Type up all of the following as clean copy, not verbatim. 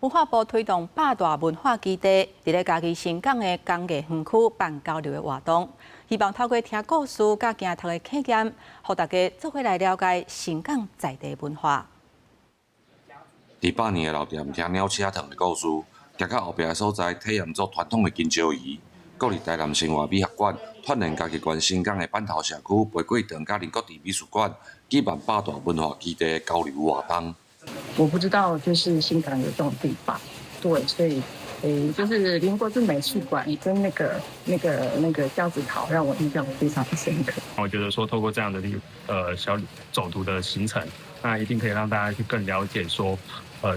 文化部推動八大文化基地，佇咧家己新港的工藝園區辦交流的活動，希望透過聽故事、甲行讀的體驗，讓大家做伙來了解新港在地文化。伫100年的老店聽鳥車糖的故事，行到後壁的所在，體驗做傳統的金蕉魚。國立台南生活美學館串聯家己縣新港的板頭社區玫瑰堂甲林國地美術館，舉辦八大文化基地的交流活動。我不知道，就是新港有這種地方，對，所以，就是林國志美術館跟那個轎子桃，讓我印象非常深刻。我覺得說，透過這樣的小走讀的行程，那一定可以讓大家去更了解說，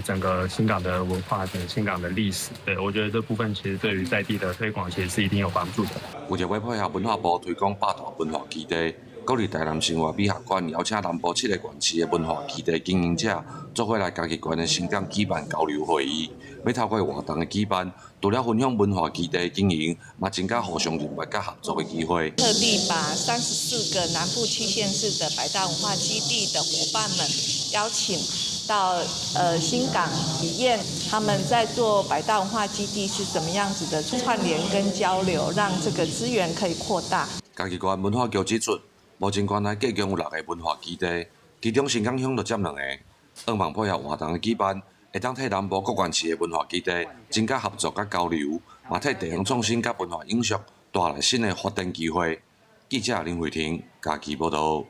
整個新港的文化、整個新港的歷史。對，我覺得這部分其實對於在地的推廣，其實是一定有幫助的。為着要配合文化部推廣八大文化基地，國立台南生活美學館邀請南部7個縣市的文化基地經營者，做伙來家己縣的新港舉辦交流會議。要透過活動的舉辦，除了分享文化基地的經營，嘛增加互相認識甲合作的機會。特地把34個南部7縣市的百大文化基地的夥伴們邀請到新港體驗他們在做百大文化基地是怎麼樣子的串聯跟交流，讓這個資源可以擴大。家己縣文化局指出，目前縣內計共有6個文化基地，其中新港鄉就佔2個。希望配合活動的舉辦，會當替南部各縣市的文化基地增加合作甲交流，嘛替地方創新甲文化永續帶來新的發展機會。記者林慧婷，家己報道。